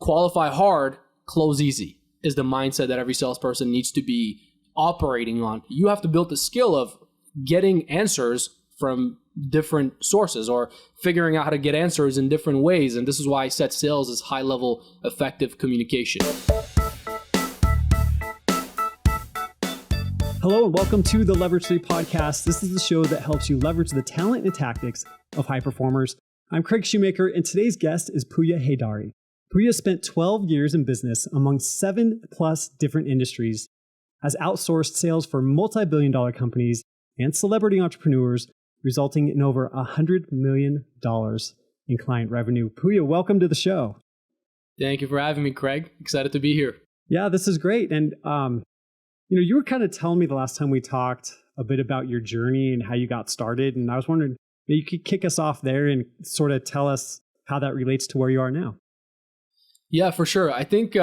qualify hard, close easy is the mindset that every salesperson needs to be operating on. You have to build the skill of getting answers from different sources or figuring out how to get answers in different ways. And this is why I set sales as high-level effective communication. Hello and welcome to the Leverage 3 podcast. This is the show that helps you leverage the talent and tactics of high performers. I'm Craig Shoemaker, and today's guest is Pouya Haidari. Pouya spent 12 years in business among 7+ different industries, has outsourced sales for multi-billion-dollar companies and celebrity entrepreneurs, resulting in over $100 million in client revenue. Pouya, welcome to the show. Thank you for having me, Craig. Excited to be here. Yeah, this is great. And you were kind of telling me the last time we talked a bit about your journey and how you got started. And I was wondering, maybe you could kick us off there and sort of tell us how that relates to where you are now. Yeah, for sure. I think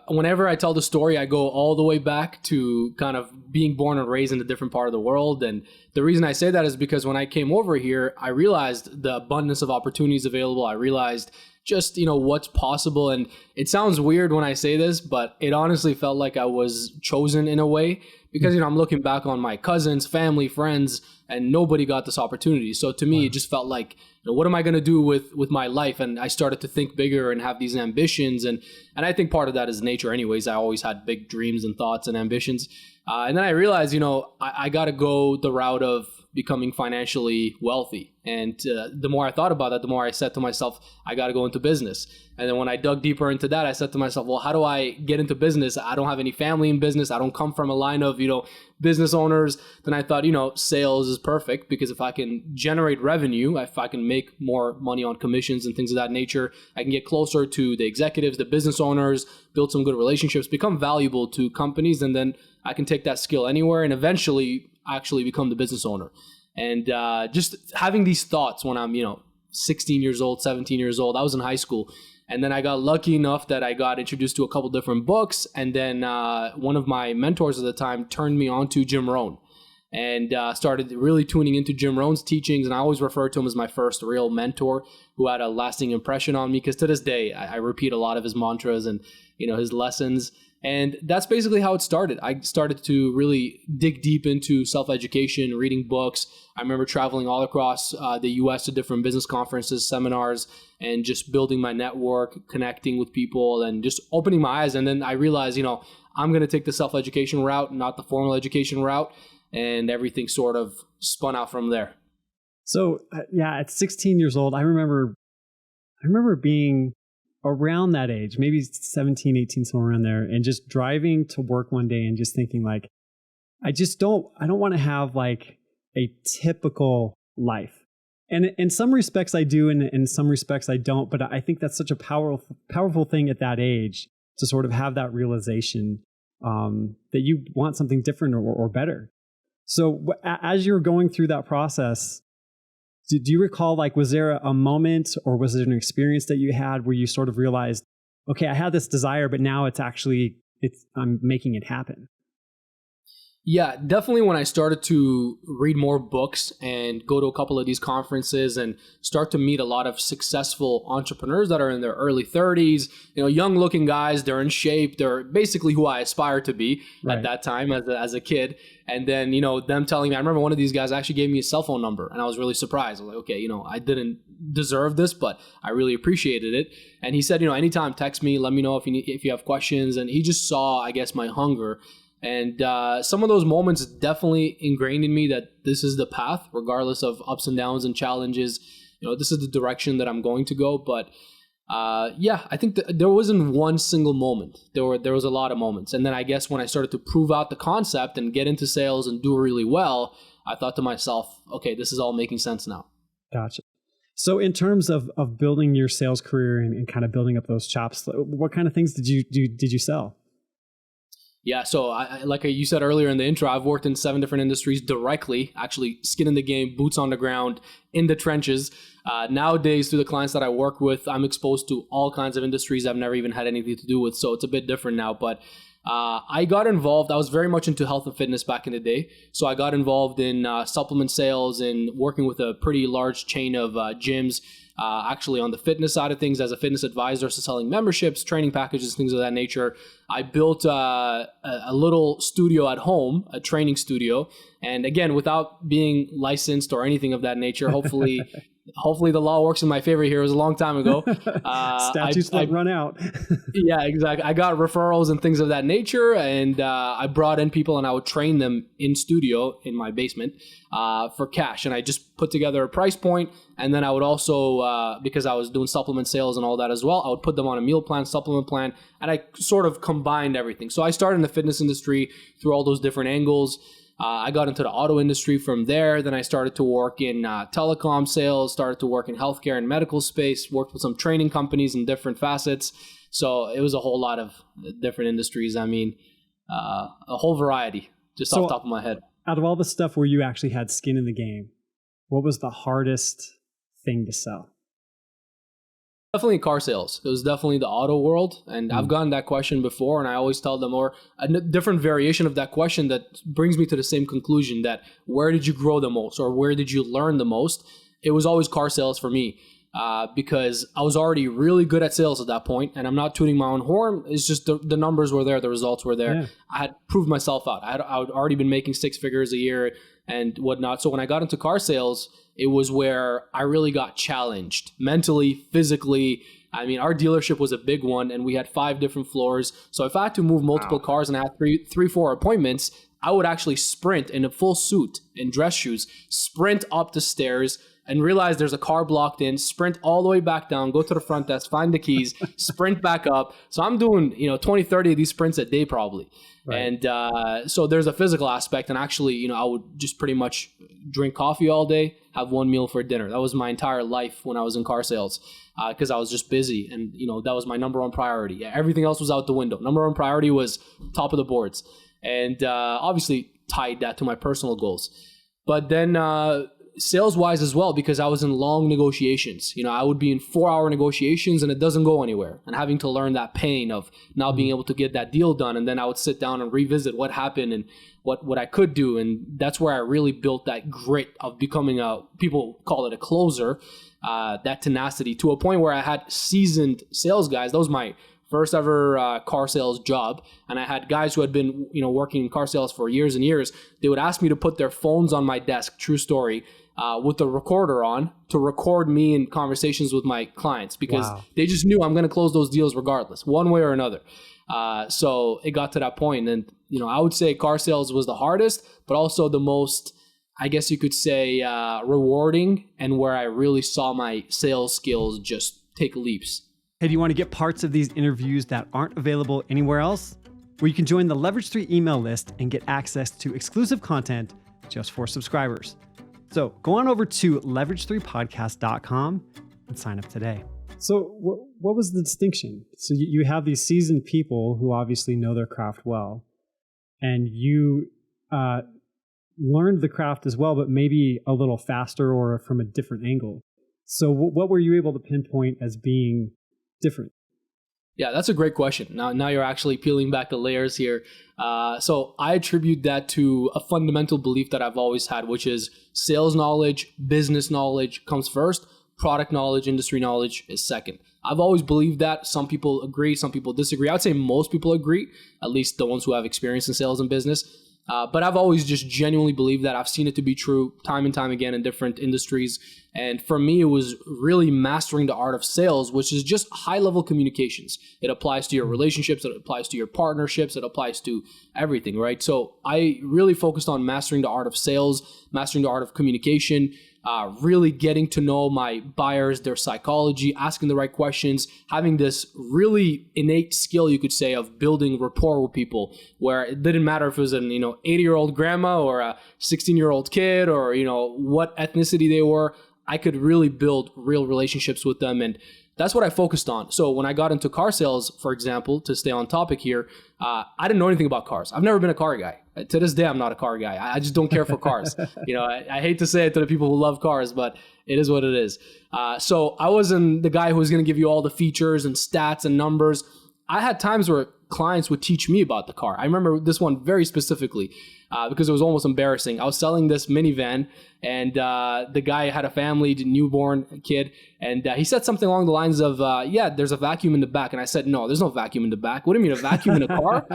whenever I tell the story, I go all the way back to kind of being born and raised in a different part of the world. And the reason I say that is because when I came over here, I realized the abundance of opportunities available. I realized just, what's possible. And it sounds weird when I say this, but it honestly felt like I was chosen in a way because, I'm looking back on my cousins, family, friends, and nobody got this opportunity. So to me, It just felt like, what am I going to do with my life? And I started to think bigger and have these ambitions. And I think part of that is nature anyways. I always had big dreams and thoughts and ambitions. And then I realized, I got to go the route of becoming financially wealthy. And the more I thought about that, the more I said to myself, I got to go into business. And then when I dug deeper into that, I said to myself, well, how do I get into business? I don't have any family in business. I don't come from a line of, business owners. Then I thought, sales is perfect because if I can generate revenue, if I can make more money on commissions and things of that nature, I can get closer to the executives, the business owners, build some good relationships, become valuable to companies, and then I can take that skill anywhere and eventually actually become the business owner. And just having these thoughts when I'm, 16 years old, 17 years old, I was in high school. And then I got lucky enough that I got introduced to a couple different books. And then one of my mentors at the time turned me on to Jim Rohn and started really tuning into Jim Rohn's teachings. And I always refer to him as my first real mentor who had a lasting impression on me because to this day, I repeat a lot of his mantras and, his lessons. And that's basically how it started. I started to really dig deep into self-education, reading books. I remember traveling all across the U.S. to different business conferences, seminars, and just building my network, connecting with people, and just opening my eyes. And then I realized, I'm going to take the self-education route, not the formal education route. And everything sort of spun out from there. So, at 16 years old, I remember being around that age, maybe 17, 18, somewhere around there, and just driving to work one day and just thinking like, I don't want to have like a typical life. And in some respects I do, and in some respects I don't, but I think that's such a powerful thing at that age to sort of have that realization that you want something different or better. So as you were going through that process, do you recall, was there a moment or was it an experience that you had where you sort of realized, okay, I had this desire, but now I'm making it happen? Yeah, definitely when I started to read more books and go to a couple of these conferences and start to meet a lot of successful entrepreneurs that are in their early 30s, young looking guys, they're in shape, they're basically who I aspired to be at that time as a kid. And then, them telling me, I remember one of these guys actually gave me a cell phone number and I was really surprised. I was like, okay, I didn't deserve this, but I really appreciated it. And he said, anytime, text me, let me know if you have questions. And he just saw, I guess, my hunger. And some of those moments definitely ingrained in me that this is the path, regardless of ups and downs and challenges. This is the direction that I'm going to go. But I think there wasn't one single moment. There was a lot of moments. And then I guess when I started to prove out the concept and get into sales and do really well, I thought to myself, okay, this is all making sense now. Gotcha. So in terms of building your sales career and kind of building up those chops, what kind of things did you sell? Yeah, so like you said earlier in the intro, I've worked in 7 different industries directly, actually skin in the game, boots on the ground, in the trenches. Nowadays, through the clients that I work with, I'm exposed to all kinds of industries I've never even had anything to do with, so it's a bit different now. But I got involved, I was very much into health and fitness back in the day, so I got involved in supplement sales and working with a pretty large chain of gyms, actually on the fitness side of things as a fitness advisor, so selling memberships, training packages, things of that nature. I built a little studio at home, a training studio. And again, without being licensed or anything of that nature, hopefully the law works in my favor here. It was a long time ago. Statutes don't run out. Yeah, exactly. I got referrals and things of that nature, and I brought in people and I would train them in studio in my basement for cash. And I just put together a price point, and then I would also, because I was doing supplement sales and all that as well, I would put them on a meal plan, supplement plan, and I sort of combined everything. So I started in the fitness industry through all those different angles. I got into the auto industry from there. Then I started to work in telecom sales, started to work in healthcare and medical space, worked with some training companies in different facets. So it was a whole lot of different industries. I mean, a whole variety, just off the top of my head. Out of all the stuff where you actually had skin in the game, what was the hardest thing to sell? Definitely car sales. It was definitely the auto world. And I've gotten that question before, and I always tell them, or a different variation of that question that brings me to the same conclusion, that where did you grow the most or where did you learn the most? It was always car sales for me, because I was already really good at sales at that point, and I'm not tooting my own horn. It's just the numbers were there, the results were there. Yeah. I had proved myself out. I had already been making 6 figures a year and whatnot. So when I got into car sales, it was where I really got challenged mentally, physically. I mean, our dealership was a big one, and we had 5 different floors. So if I had to move multiple cars and I had 4 appointments, I would actually sprint in a full suit and dress shoes, sprint up the stairs and realize there's a car blocked in, sprint all the way back down, go to the front desk, find the keys, sprint back up. So I'm doing, 20, 30 of these sprints a day probably. Right. And so there's a physical aspect. And actually, I would just pretty much drink coffee all day, have 1 meal for dinner. That was my entire life when I was in car sales, because I was just busy. And, that was my number one priority. Everything else was out the window. Number one priority was top of the boards. And obviously tied that to my personal goals. But then sales-wise as well, because I was in long negotiations. I would be in 4-hour negotiations and it doesn't go anywhere. And having to learn that pain of not being able to get that deal done. And then I would sit down and revisit what happened and what I could do. And that's where I really built that grit of becoming people call it a closer, that tenacity, to a point where I had seasoned sales guys. That was my first ever car sales job. And I had guys who had been, working in car sales for years and years. They would ask me to put their phones on my desk, true story, with the recorder on, to record me in conversations with my clients, because they just knew I'm going to close those deals regardless, one way or another. So it got to that point. And, I would say car sales was the hardest, but also the most, I guess you could say, rewarding, and where I really saw my sales skills just take leaps. Hey, do you want to get parts of these interviews that aren't available anywhere else? Well, you can join the Leverage 3 email list and get access to exclusive content just for subscribers. So go on over to leverage3podcast.com and sign up today. So what was the distinction? So you have these seasoned people who obviously know their craft well, and you learned the craft as well, but maybe a little faster or from a different angle. So what were you able to pinpoint as being different? Yeah, that's a great question. Now you're actually peeling back the layers here. So I attribute that to a fundamental belief that I've always had, which is sales knowledge, business knowledge comes first. Product knowledge, industry knowledge is second. I've always believed that. Some people agree, some people disagree. I would say most people agree, at least the ones who have experience in sales and business. But I've always just genuinely believed that. I've seen it to be true time and time again in different industries. And for me, it was really mastering the art of sales, which is just high-level communications. It applies to your relationships, it applies to your partnerships, it applies to everything, right? So I really focused on mastering the art of sales, mastering the art of communication, really getting to know my buyers, their psychology, asking the right questions, having this really innate skill, you could say, of building rapport with people, where it didn't matter if it was an 80-year-old grandma or a 16-year-old kid, or what ethnicity they were. I could really build real relationships with them, and that's what I focused on. So when I got into car sales, for example, to stay on topic here, I didn't know anything about cars. I've never been a car guy. To this day, I'm not a car guy. I just don't care for cars. I hate to say it to the people who love cars, but it is what it is. So I wasn't the guy who was going to give you all the features and stats and numbers. I had times where clients would teach me about the car. I remember this one very specifically because it was almost embarrassing. I was selling this minivan, and the guy had a family, newborn kid, and he said something along the lines of, yeah, there's a vacuum in the back. And I said, no, there's no vacuum in the back. What do you mean, a vacuum in a car?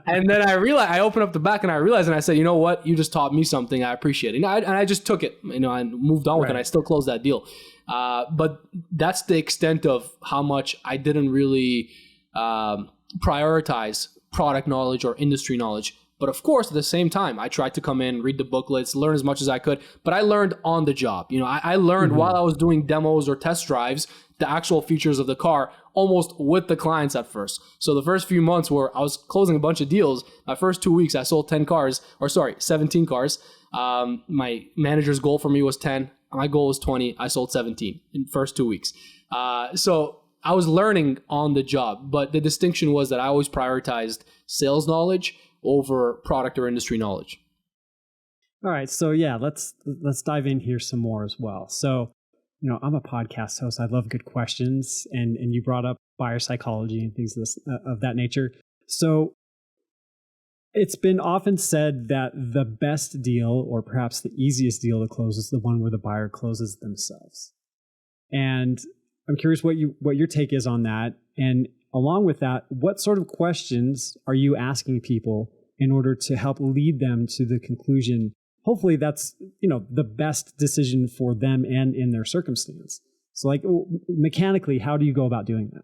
And then I opened up the back and I realized, and I said, you know what? You just taught me something. I appreciate it. And I just took it, and moved on with it. And I still closed that deal. But that's the extent of how much I didn't really prioritize product knowledge or industry knowledge. But of course, at the same time, I tried to come in, read the booklets, learn as much as I could. But I learned on the job. I learned while I was doing demos or test drives, the actual features of the car, almost with the clients at first. So the first few months where I was closing a bunch of deals, my first 2 weeks, I sold 17 cars. My manager's goal for me was 10. My goal was 20. I sold 17 in the first 2 weeks. So I was learning on the job, but the distinction was that I always prioritized sales knowledge over product or industry knowledge. All right. So yeah, let's dive in here some more as well. So, I'm a podcast host. I love good questions, and you brought up buyer psychology and things of that nature. So it's been often said that the best deal, or perhaps the easiest deal to close, is the one where the buyer closes themselves. And I'm curious what your take is on that. And along with that, what sort of questions are you asking people in order to help lead them to the conclusion? Hopefully that's, the best decision for them and in their circumstance. So mechanically, how do you go about doing that?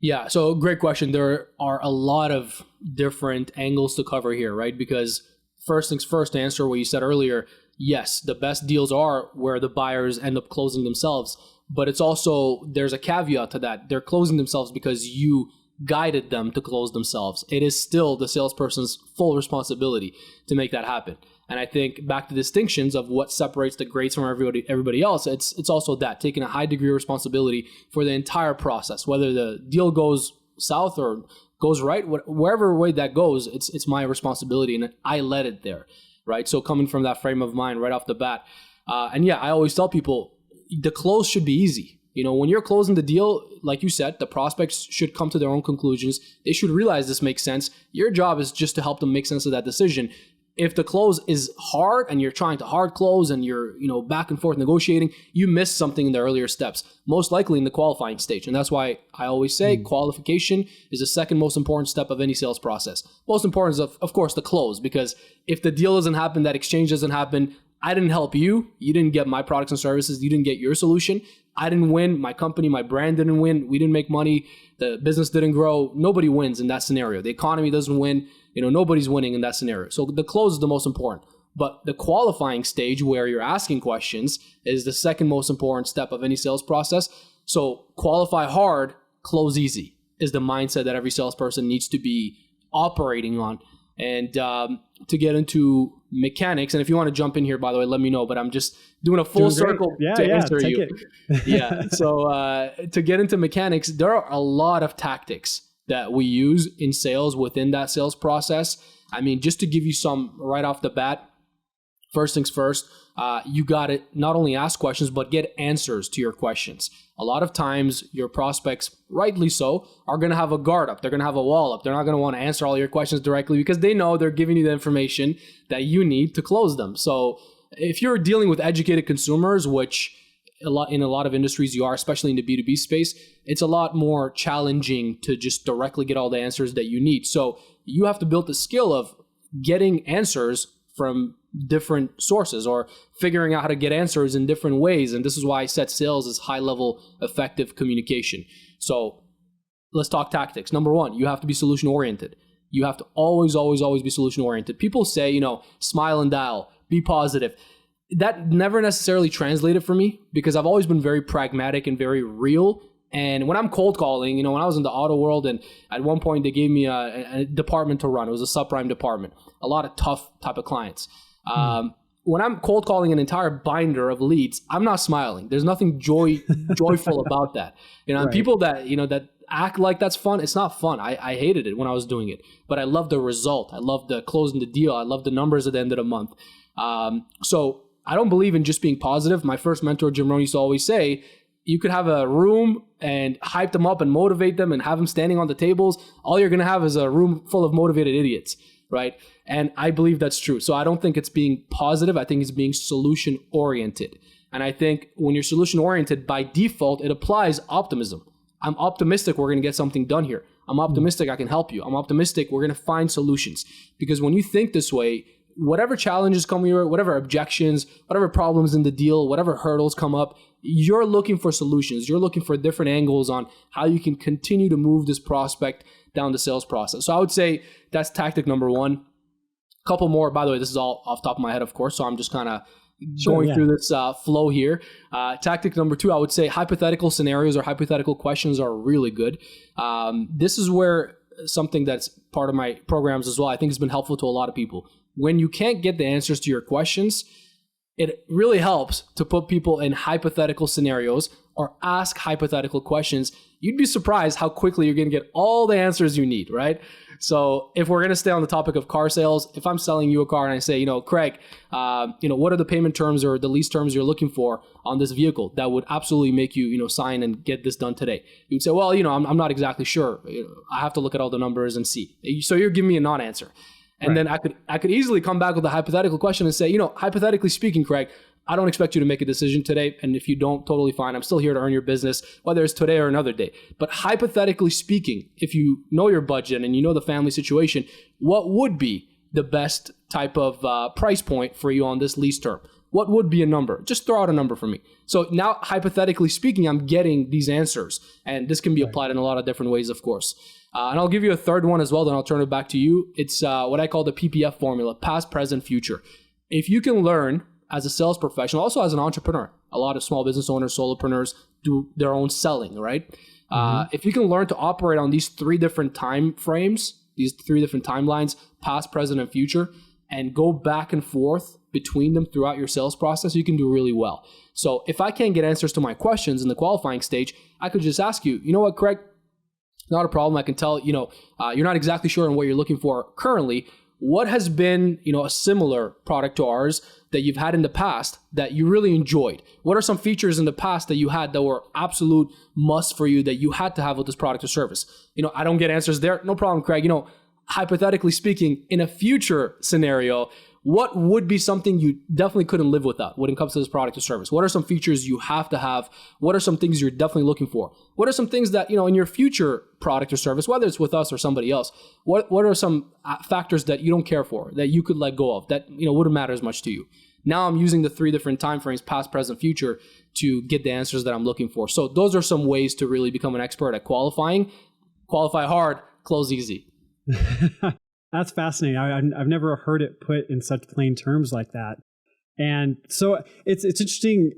Yeah, so great question. There are a lot of different angles to cover here, right? Because first things first, to answer what you said earlier, yes, the best deals are where the buyers end up closing themselves. But it's also, there's a caveat to that. They're closing themselves because you guided them to close themselves. It is still the salesperson's full responsibility to make that happen. And I think back to distinctions of what separates the greats from everybody else, it's also that, taking a high degree of responsibility for the entire process, whether the deal goes south or goes right, wherever way that goes, it's my responsibility, and I led it there, right? So coming from that frame of mind right off the bat, and yeah, I always tell people the close should be easy. When you're closing the deal, like you said, the prospects should come to their own conclusions. They should realize this makes sense. Your job is just to help them make sense of that decision. If the close is hard and you're trying to hard close and you're, back and forth negotiating, you miss something in the earlier steps, most likely in the qualifying stage. And that's why I always say qualification is the second most important step of any sales process. Most important is, of course, the close, because if the deal doesn't happen, that exchange doesn't happen, I didn't help you. You didn't get my products and services. You didn't get your solution. I didn't win. My company, my brand didn't win. We didn't make money. The business didn't grow. Nobody wins in that scenario. The economy doesn't win. Nobody's winning in that scenario. So the close is the most important. But the qualifying stage, where you're asking questions, is the second most important step of any sales process. So qualify hard, close easy is the mindset that every salesperson needs to be operating on. And to get into mechanics, and if you want to jump in here, by the way, let me know, but I'm just doing a full circle to answer you. Yeah. So to get into mechanics, there are a lot of tactics that we use in sales within that sales process. I mean, just to give you some right off the bat, first things first, you got to not only ask questions, but get answers to your questions. A lot of times your prospects, rightly so, are going to have a guard up. They're going to have a wall up. They're not going to want to answer all your questions directly because they know they're giving you the information that you need to close them. So if you're dealing with educated consumers, which in a lot of industries you are, especially in the B2B space, it's a lot more challenging to just directly get all the answers that you need. So you have to build the skill of getting answers from different sources, or figuring out how to get answers in different ways. And this is why I set sales as high-level effective communication. So let's talk tactics. Number one, you have to be solution-oriented. You have to always be solution-oriented. People say, smile and dial, be positive. That never necessarily translated for me because I've always been very pragmatic and very real. And when I'm cold calling, when I was in the auto world, and at one point they gave me a department to run. It was a subprime department. A lot of tough type of clients. When I'm cold calling an entire binder of leads, I'm not smiling. There's nothing joyful about that. Right. People that, that act like that's fun, it's not fun. I hated it when I was doing it, but I love the result. I love the closing the deal. I love the numbers at the end of the month. So I don't believe in just being positive. My first mentor, Jim Rohn, used to always say, You could have a room and hype them up and motivate them and have them standing on the tables. All you're going to have is a room full of motivated idiots, right? And I believe that's true. So I don't think it's being positive. I think it's being solution oriented. And I think when you're solution oriented, by default, it applies optimism. I'm optimistic we're going to get something done here. I'm optimistic I can help you. I'm optimistic we're going to find solutions. Because when you think this way, whatever challenges come your way, whatever objections, whatever problems in the deal, whatever hurdles come up, you're looking for solutions. You're looking for different angles on how you can continue to move this prospect down the sales process. So I would say that's tactic number one. A couple more, by the way, this is all off the top of my head, of course, so I'm just kind of going through this flow here. Tactic number two, I would say hypothetical scenarios or hypothetical questions are really good. This is where something that's part of my programs as well, I think has been helpful to a lot of people. When you can't get the answers to your questions, it really helps to put people in hypothetical scenarios or ask hypothetical questions. You'd be surprised how quickly you're going to get all the answers you need, right? So if we're going to stay on the topic of car sales, if I'm selling you a car and I say, Craig, what are the payment terms or the lease terms you're looking for on this vehicle that would absolutely make you, sign and get this done today? You'd say, well, I'm not exactly sure. I have to look at all the numbers and see. So you're giving me a non-answer. And then I could easily come back with a hypothetical question and say, hypothetically speaking, Craig, I don't expect you to make a decision today. And if you don't, totally fine. I'm still here to earn your business, whether it's today or another day. But hypothetically speaking, if you know your budget and you know the family situation, what would be the best type of price point for you on this lease term? What would be a number? Just throw out a number for me. So now, hypothetically speaking, I'm getting these answers. And this can be applied in a lot of different ways, of course. And I'll give you a third one as well, then I'll turn it back to you. It's what I call the PPF formula, past, present, future. If you can learn as a sales professional, also as an entrepreneur, a lot of small business owners, solopreneurs do their own selling, right? If you can learn to operate on these three different time frames, these three different timelines, past, present, and future, and go back and forth between them throughout your sales process, you can do really well. So if I can't get answers to my questions in the qualifying stage, I could just ask you, what, Craig? Not a problem. I can tell, you're not exactly sure on what you're looking for currently. What has been, a similar product to ours that you've had in the past that you really enjoyed? What are some features in the past that you had that were absolute must for you that you had to have with this product or service? I don't get answers there. No problem, Craig. Hypothetically speaking, in a future scenario, what would be something you definitely couldn't live without when it comes to this product or service? What are some features you have to have? What are some things you're definitely looking for? What are some things that, in your future product or service, whether it's with us or somebody else, what are some factors that you don't care for, that you could let go of, that, wouldn't matter as much to you? Now I'm using the three different time frames, past, present, future, to get the answers that I'm looking for. So those are some ways to really become an expert at qualifying. Qualify hard, close easy. That's fascinating. I've never heard it put in such plain terms like that. And so it's interesting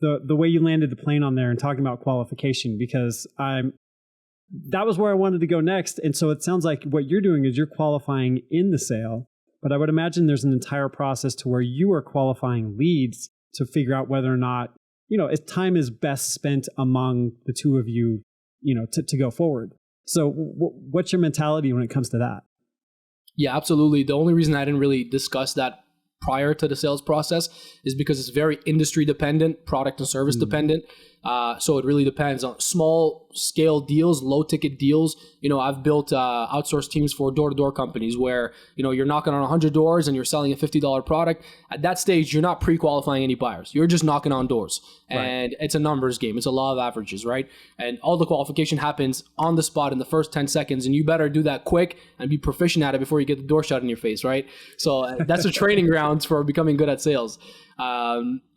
the way you landed the plane on there and talking about qualification, because that was where I wanted to go next. And so it sounds like what you're doing is you're qualifying in the sale, but I would imagine there's an entire process to where you are qualifying leads to figure out whether or not, if time is best spent among the two of you, to go forward. So what's your mentality when it comes to that? Yeah, absolutely. The only reason I didn't really discuss that prior to the sales process is because it's very industry dependent, product and service dependent. So it really depends on small scale deals, low ticket deals. I've built outsourced teams for door-to-door companies where, you're knocking on 100 doors and you're selling a $50 product. At that stage, you're not pre-qualifying any buyers. You're just knocking on doors. And it's a numbers game. It's a law of averages, right? And all the qualification happens on the spot in the first 10 seconds. And you better do that quick and be proficient at it before you get the door shut in your face, right? So that's a training grounds for becoming good at sales.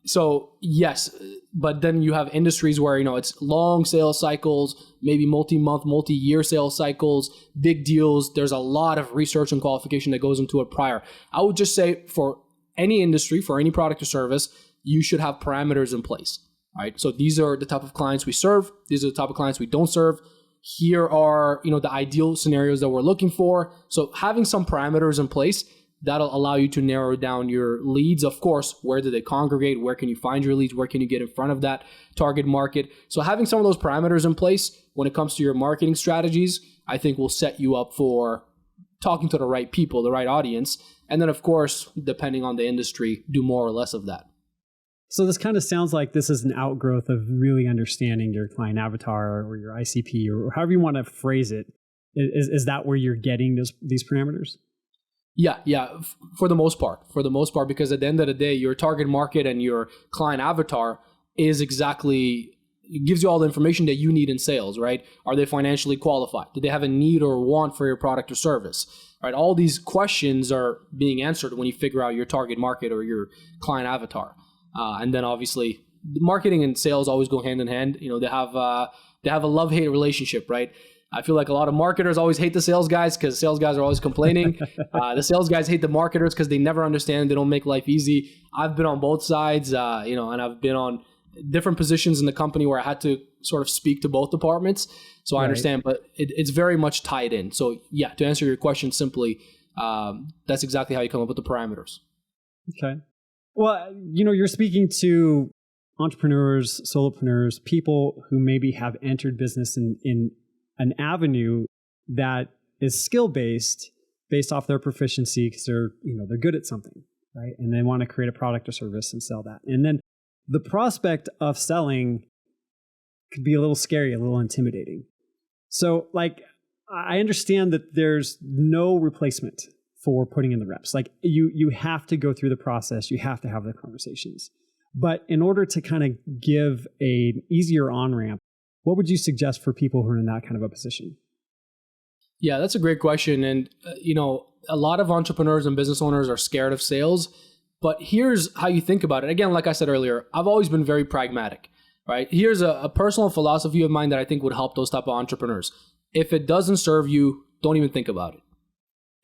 So yes, but then you have industries where, it's long sales cycles, maybe multi-month, multi-year sales cycles, big deals. There's a lot of research and qualification that goes into it prior. I would just say for any industry, for any product or service, you should have parameters in place, right? So these are the type of clients we serve. These are the type of clients we don't serve. Here are, the ideal scenarios that we're looking for. So having some parameters in place, that'll allow you to narrow down your leads. Of course, where do they congregate? Where can you find your leads? Where can you get in front of that target market? So having some of those parameters in place when it comes to your marketing strategies, I think will set you up for talking to the right people, the right audience. And then, of course, depending on the industry, do more or less of that. So this kind of sounds like this is an outgrowth of really understanding your client avatar or your ICP or however you want to phrase it. Is that where you're getting these parameters? Yeah, for the most part, because at the end of the day, your target market and your client avatar is exactly, it gives you all the information that you need in sales, right? Are they financially qualified? Do they have a need or want for your product or service? Right? All these questions are being answered when you figure out your target market or your client avatar. And then obviously marketing and sales always go hand in hand. You know, they have a love-hate relationship, right? I feel like a lot of marketers always hate the sales guys because sales guys are always complaining. The sales guys hate the marketers because they never understand. They don't make life easy. I've been on both sides, and I've been on different positions in the company where I had to sort of speak to both departments. So I understand, but it's very much tied in. So yeah, to answer your question simply, that's exactly how you come up with the parameters. Okay. Well, you're speaking to entrepreneurs, solopreneurs, people who maybe have entered business in an avenue that is skill-based, based off their proficiency because they're good at something, right? And they want to create a product or service and sell that. And then the prospect of selling could be a little scary, a little intimidating. So like, I understand that there's no replacement for putting in the reps. Like you have to go through the process. You have to have the conversations. But in order to kind of give an easier on-ramp, what would you suggest for people who are in that kind of a position? Yeah, that's a great question. And, a lot of entrepreneurs and business owners are scared of sales. But here's how you think about it. Again, like I said earlier, I've always been very pragmatic, right? Here's a personal philosophy of mine that I think would help those type of entrepreneurs. If it doesn't serve you, don't even think about it.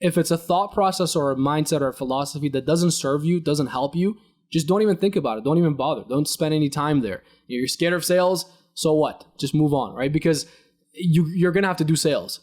If it's a thought process or a mindset or a philosophy that doesn't serve you, doesn't help you, just don't even think about it. Don't even bother. Don't spend any time there. You're scared of sales. So what? Just move on, right? Because you're going to have to do sales.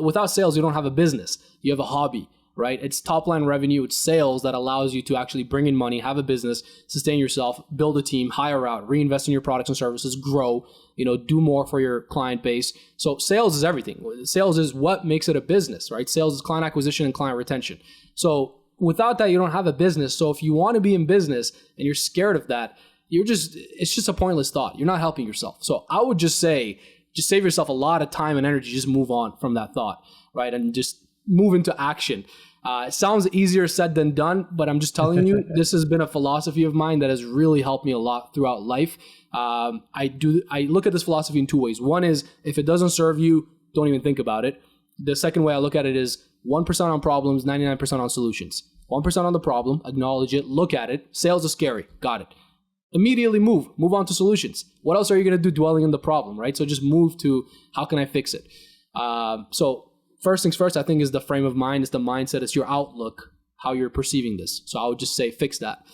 Without sales, you don't have a business. You have a hobby, right? It's top line revenue. It's sales that allows you to actually bring in money, have a business, sustain yourself, build a team, hire out, reinvest in your products and services, grow, do more for your client base. So sales is everything. Sales is what makes it a business, right? Sales is client acquisition and client retention. So without that, you don't have a business. So if you want to be in business and you're scared of that, it's just a pointless thought. You're not helping yourself. So I would just say, just save yourself a lot of time and energy. Just move on from that thought, right? And just move into action. It sounds easier said than done, but I'm just telling you, this has been a philosophy of mine that has really helped me a lot throughout life. I look at this philosophy in two ways. One is if it doesn't serve you, don't even think about it. The second way I look at it is 1% on problems, 99% on solutions. 1% on the problem, acknowledge it, look at it. Sales is scary. Got it. Immediately move on to solutions. What else are you going to do dwelling in the problem, right? So just move to how can I fix it? So first things first, I think is the frame of mind, it's the mindset, it's your outlook, how you're perceiving this. So I would just say fix that.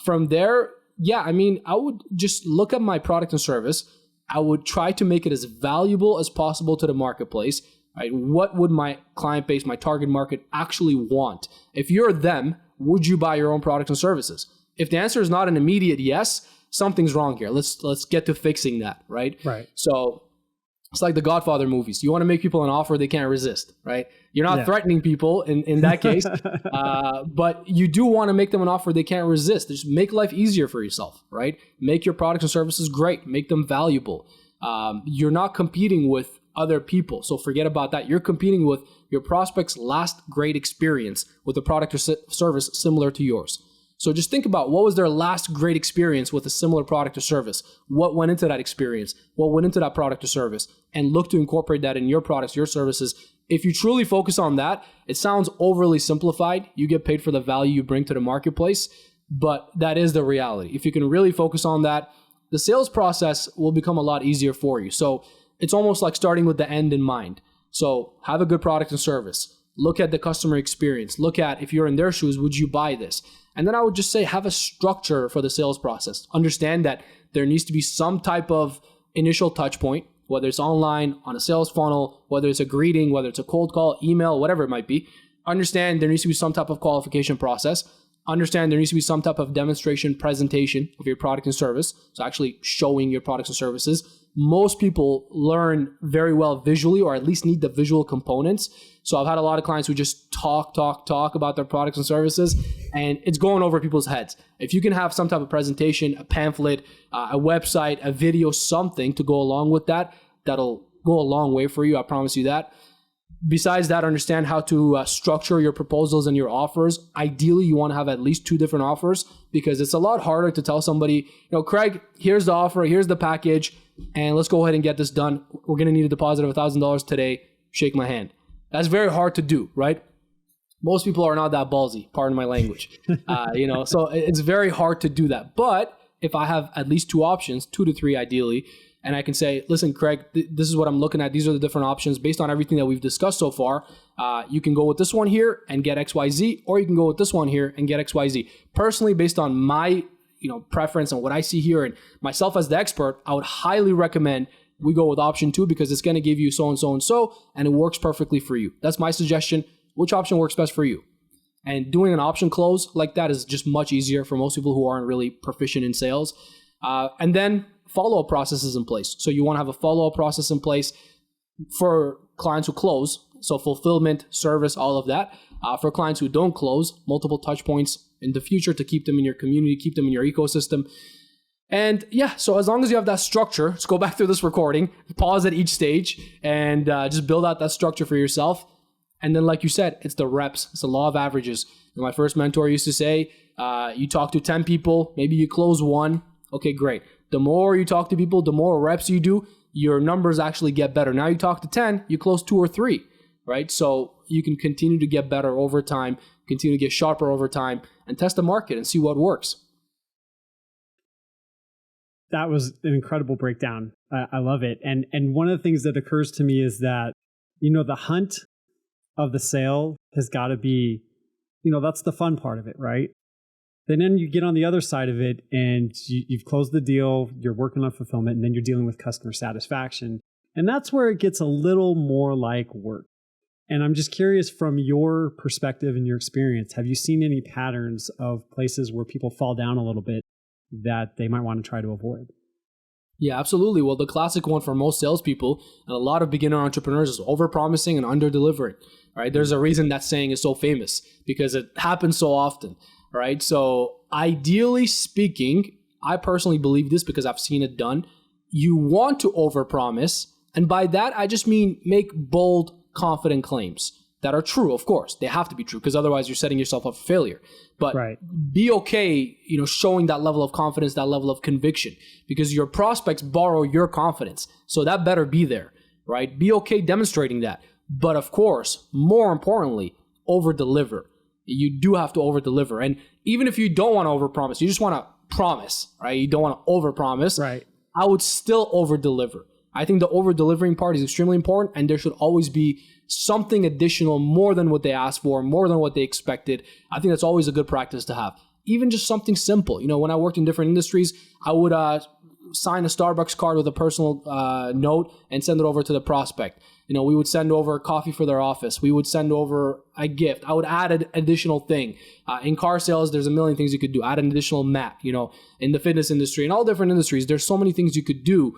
From there, I would just look at my product and service. I would try to make it as valuable as possible to the marketplace. Right? What would my client base, my target market actually want? If you're them, would you buy your own products and services? If the answer is not an immediate yes, something's wrong here. Let's get to fixing that, right? Right. So it's like the Godfather movies. You want to make people an offer they can't resist, right? You're not threatening people in that case, but you do want to make them an offer they can't resist. Just make life easier for yourself, right? Make your products and services great. Make them valuable. You're not competing with other people, so forget about that. You're competing with your prospect's last great experience with a product or service similar to yours. So just think about what was their last great experience with a similar product or service. What went into that experience? What went into that product or service? And look to incorporate that in your products, your services. If you truly focus on that, it sounds overly simplified. You get paid for the value you bring to the marketplace, but that is the reality. If you can really focus on that, the sales process will become a lot easier for you. So it's almost like starting with the end in mind. So have a good product and service. Look at the customer experience. Look at, if you're in their shoes, would you buy this? And then I would just say, have a structure for the sales process. Understand that there needs to be some type of initial touch point, whether it's online, on a sales funnel, whether it's a greeting, whether it's a cold call, email, whatever it might be. Understand there needs to be some type of qualification process. Understand there needs to be some type of demonstration presentation of your product and service. So actually showing your products and services. most people learn very well visually, or at least need the visual components. So I've had a lot of clients who just talk about their products and services, and it's going over people's heads. If you can have some type of presentation, a pamphlet, a website, a video, something to go along with that, that'll go a long way for you. I promise you that. Besides that, understand how to structure your proposals and your offers. Ideally, you want to have at least 2 different offers, because it's a lot harder to tell somebody, Craig, here's the offer, here's the package, and let's go ahead and get this done. We're going to need a deposit of $1,000 today. Shake my hand. That's very hard to do, right? Most people are not that ballsy, pardon my language. So it's very hard to do that. But if I have at least 2 options, 2 to 3 ideally, and I can say, listen, Craig, this is what I'm looking at. These are the different options based on everything that we've discussed so far. You can go with this one here and get XYZ, or you can go with this one here and get XYZ. Personally, based on my preference and what I see here and myself as the expert, I would highly recommend we go with option 2, because it's going to give you so and so and so, and it works perfectly for you. That's my suggestion. Which option works best for you? And doing an option close like that is just much easier for most people who aren't really proficient in sales. And then follow-up processes in place. So you want to have a follow-up process in place for clients who close. So fulfillment, service, all of that. For clients who don't close, multiple touch points in the future to keep them in your community, keep them in your ecosystem. And yeah, so as long as you have that structure, let's go back through this recording, pause at each stage, and just build out that structure for yourself. And then, like you said, it's the reps. It's the law of averages. My first mentor used to say, you talk to 10 people, maybe you close 1. Okay, great. The more you talk to people, the more reps you do, your numbers actually get better. Now you talk to 10, you close 2 or 3, right? So you can continue to get better over time, continue to get sharper over time, and test the market and see what works. That was an incredible breakdown. I love it. And one of the things that occurs to me is that, the hunt of the sale has got to be, that's the fun part of it, right? Then you get on the other side of it and you've closed the deal, you're working on fulfillment, and then you're dealing with customer satisfaction. And that's where it gets a little more like work. And I'm just curious, from your perspective and your experience, have you seen any patterns of places where people fall down a little bit that they might want to try to avoid? Yeah, absolutely. Well, the classic one for most salespeople and a lot of beginner entrepreneurs is over-promising and under-delivering. Right? There's a reason that saying is so famous, because it happens so often. Right? So ideally speaking, I personally believe this because I've seen it done. You want to overpromise. And by that, I just mean make bold, confident claims that are true. Of course, they have to be true, because otherwise you're setting yourself up for failure. But be okay, showing that level of confidence, that level of conviction, because your prospects borrow your confidence. So that better be there, right? Be okay demonstrating that. But of course, more importantly, over-deliver. You do have to over-deliver. And even if you don't want to over-promise, you just want to promise, right? You don't want to over-promise. Right. I would still over-deliver. I think the over-delivering part is extremely important, and there should always be something additional, more than what they asked for, more than what they expected. I think that's always a good practice to have. Even just something simple. When I worked in different industries, I would sign a Starbucks card with a personal note and send it over to the prospect. We would send over coffee for their office. We would send over a gift. I would add an additional thing. In car sales, there's a million things you could do. Add an additional mat, in the fitness industry, in all different industries, there's so many things you could do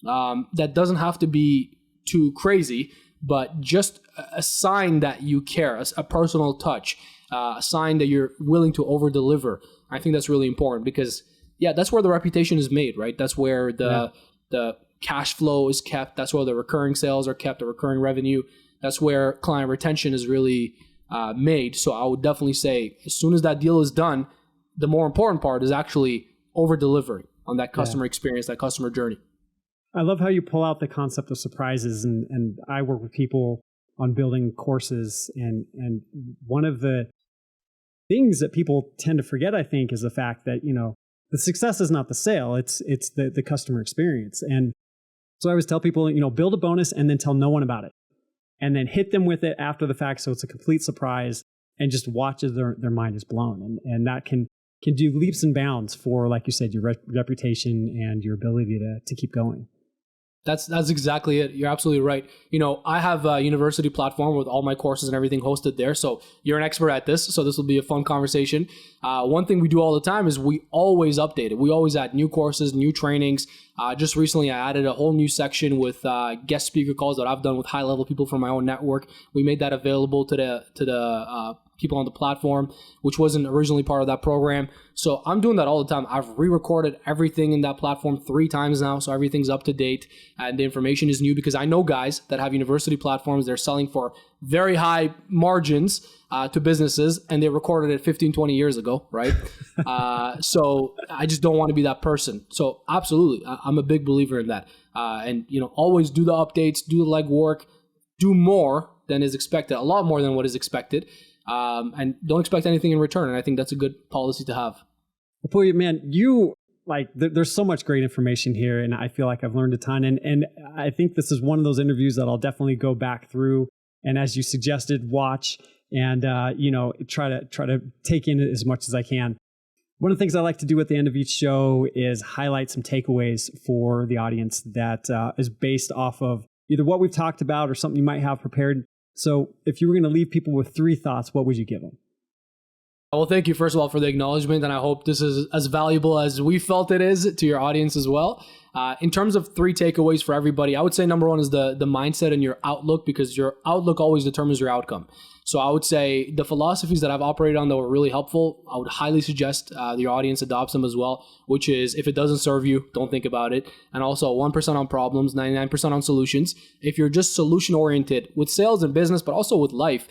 that doesn't have to be too crazy, but just a sign that you care, a personal touch, a sign that you're willing to over-deliver. I think that's really important, because that's where the reputation is made, right? That's where the cash flow is kept. That's where the recurring sales are kept, the recurring revenue. That's where client retention is really made. So I would definitely say, as soon as that deal is done, the more important part is actually over-delivering on that customer experience, that customer journey. I love how you pull out the concept of surprises, and I work with people on building courses, and one of the things that people tend to forget, I think, is the fact that, the success is not the sale, it's the customer experience. And so I always tell people, build a bonus and then tell no one about it, and then hit them with it after the fact, so it's a complete surprise, and just watch as their mind is blown. And that can do leaps and bounds for, like you said, your reputation and your ability to keep going. That's exactly it. You're absolutely right. I have a university platform with all my courses and everything hosted there. So you're an expert at this. So this will be a fun conversation. One thing we do all the time is we always update it. We always add new courses, new trainings. Just recently, I added a whole new section with guest speaker calls that I've done with high-level people from my own network. We made that available to the people on the platform, which wasn't originally part of that program. So I'm doing that all the time. I've re-recorded everything in that platform 3 times now, so everything's up to date and the information is new, because I know guys that have university platforms. They're selling for very high margins to businesses, and they recorded it 15, 20 years ago, right? So I just don't want to be that person. So absolutely, I'm a big believer in that. And always do the updates, do the legwork, do more than is expected, a lot more than what is expected. And don't expect anything in return. And I think that's a good policy to have. Well, Pouya, man, there's so much great information here, and I feel like I've learned a ton. And I think this is one of those interviews that I'll definitely go back through. And as you suggested, watch and, try to take in as much as I can. One of the things I like to do at the end of each show is highlight some takeaways for the audience that is based off of either what we've talked about or something you might have prepared. So if you were going to leave people with 3 thoughts, what would you give them? Well, thank you, first of all, for the acknowledgement, and I hope this is as valuable as we felt it is to your audience as well. In terms of 3 takeaways for everybody, I would say number 1 is the mindset and your outlook, because your outlook always determines your outcome. So I would say the philosophies that I've operated on that were really helpful, I would highly suggest your audience adopts them as well, which is, if it doesn't serve you, don't think about it. And also 1% on problems, 99% on solutions. If you're just solution oriented with sales and business, but also with life,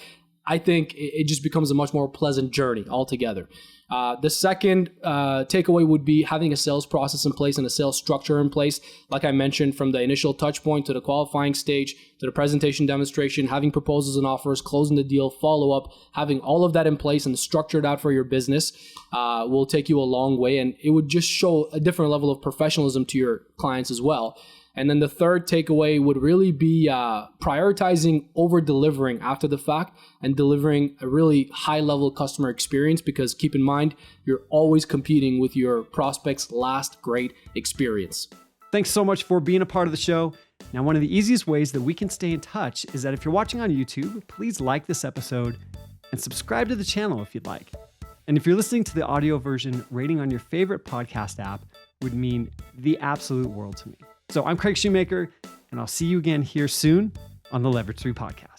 I think it just becomes a much more pleasant journey altogether. The second takeaway would be having a sales process in place and a sales structure in place. Like I mentioned, from the initial touch point to the qualifying stage to the presentation demonstration, having proposals and offers, closing the deal, follow up, having all of that in place and structured out for your business will take you a long way. And it would just show a different level of professionalism to your clients as well. And then the third takeaway would really be prioritizing over delivering after the fact and delivering a really high level customer experience, because keep in mind, you're always competing with your prospect's last great experience. Thanks so much for being a part of the show. Now, one of the easiest ways that we can stay in touch is that if you're watching on YouTube, please like this episode and subscribe to the channel if you'd like. And if you're listening to the audio version, rating on your favorite podcast app would mean the absolute world to me. So I'm Craig Shoemaker, and I'll see you again here soon on the Leverage 3 podcast.